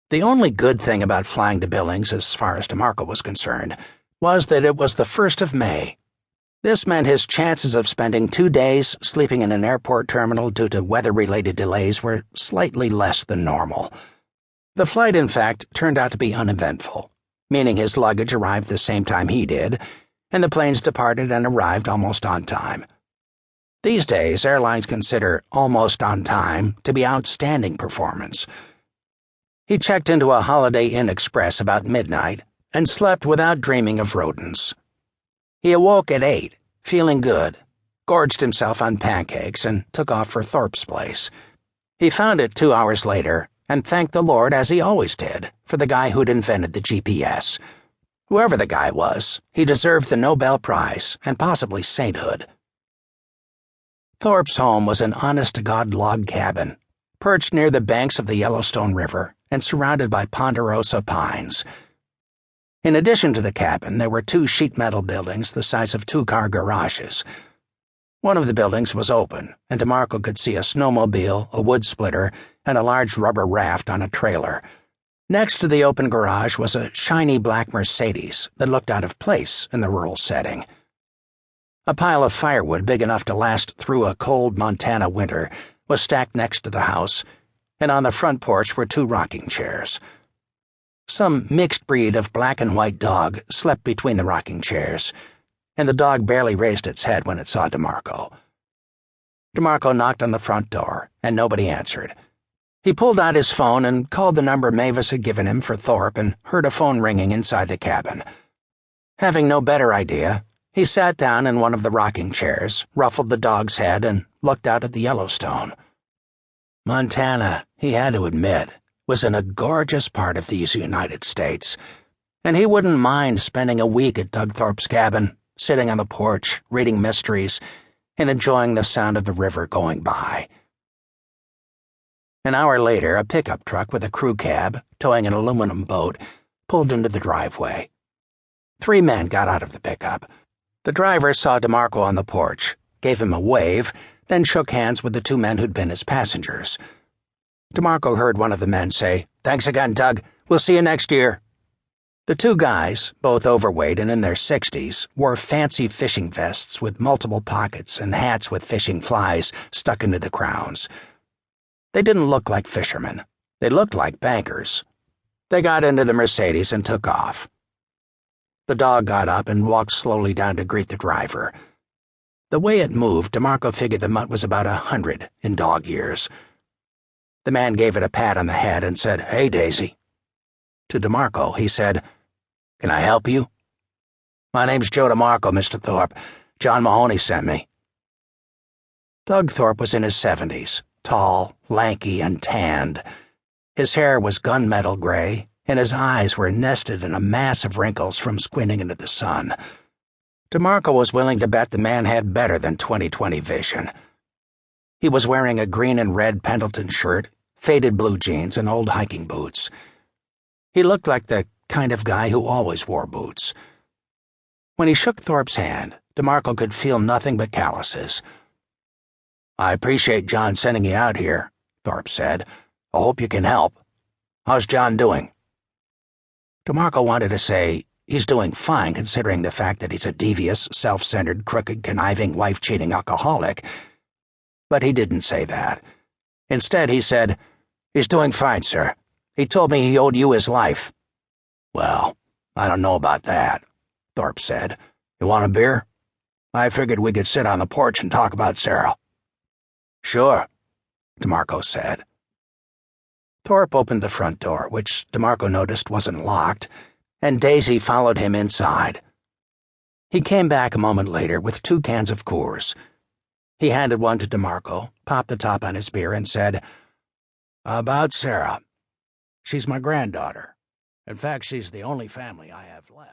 The only good thing about flying to Billings, as far as DeMarco was concerned, was that it was the 1st of May. This meant his chances of spending 2 days sleeping in an airport terminal due to weather-related delays were slightly less than normal. The flight, in fact, turned out to be uneventful, meaning his luggage arrived the same time he did, and the planes departed and arrived almost on time. These days, airlines consider almost on time to be outstanding performance. He checked into a Holiday Inn Express about midnight and slept without dreaming of rodents. He awoke at 8, feeling good, gorged himself on pancakes, and took off for Thorpe's place. He found it 2 hours later and thanked the Lord, as he always did, for the guy who'd invented the GPS. Whoever the guy was, he deserved the Nobel Prize and possibly sainthood. Thorpe's home was an honest-to-God log cabin, perched near the banks of the Yellowstone River and surrounded by ponderosa pines. In addition to the cabin, there were 2 sheet metal buildings the size of 2-car garages. One of the buildings was open, and DeMarco could see a snowmobile, a wood splitter, and a large rubber raft on a trailer. Next to the open garage was a shiny black Mercedes that looked out of place in the rural setting. A pile of firewood big enough to last through a cold Montana winter was stacked next to the house, and on the front porch were 2 rocking chairs. Some mixed breed of black and white dog slept between the rocking chairs, and the dog barely raised its head when it saw DeMarco. DeMarco knocked on the front door, and nobody answered. He pulled out his phone and called the number Mavis had given him for Thorpe and heard a phone ringing inside the cabin. Having no better idea, he sat down in one of the rocking chairs, ruffled the dog's head, and looked out at the Yellowstone. Montana, he had to admit, was in a gorgeous part of these United States, and he wouldn't mind spending a week at Doug Thorpe's cabin, sitting on the porch, reading mysteries, and enjoying the sound of the river going by. An hour later, a pickup truck with a crew cab, towing an aluminum boat, pulled into the driveway. 3 men got out of the pickup. The driver saw DeMarco on the porch, gave him a wave, then shook hands with the 2 men who'd been his passengers. DeMarco heard one of the men say, "Thanks again, Doug. We'll see you next year." The 2 guys, both overweight and in their 60s, wore fancy fishing vests with multiple pockets and hats with fishing flies stuck into the crowns. They didn't look like fishermen. They looked like bankers. They got into the Mercedes and took off. The dog got up and walked slowly down to greet the driver. The way it moved, DeMarco figured the mutt was about 100 in dog years. The man gave it a pat on the head and said, "Hey, Daisy." To DeMarco, he said, "Can I help you?" "My name's Joe DeMarco, Mr. Thorpe. John Mahoney sent me." Doug Thorpe was in his 70s, tall, lanky, and tanned. His hair was gunmetal gray, and his eyes were nested in a mass of wrinkles from squinting into the sun. DeMarco was willing to bet the man had better than 20/20 vision. He was wearing a green and red Pendleton shirt, faded blue jeans, and old hiking boots. He looked like the kind of guy who always wore boots. When he shook Thorpe's hand, DeMarco could feel nothing but calluses. "I appreciate John sending you out here," Thorpe said. "I hope you can help. How's John doing?" DeMarco wanted to say, "He's doing fine considering the fact that he's a devious, self-centered, crooked, conniving, wife-cheating alcoholic." But he didn't say that. Instead, he said, "He's doing fine, sir. He told me he owed you his life." "Well, I don't know about that," Thorpe said. "You want a beer? I figured we could sit on the porch and talk about Sarah." "Sure," DeMarco said. Thorpe opened the front door, which DeMarco noticed wasn't locked, and Daisy followed him inside. He came back a moment later with 2 cans of Coors. He handed one to DeMarco, popped the top on his beer, and said, "About Sarah. She's my granddaughter. In fact, she's the only family I have left."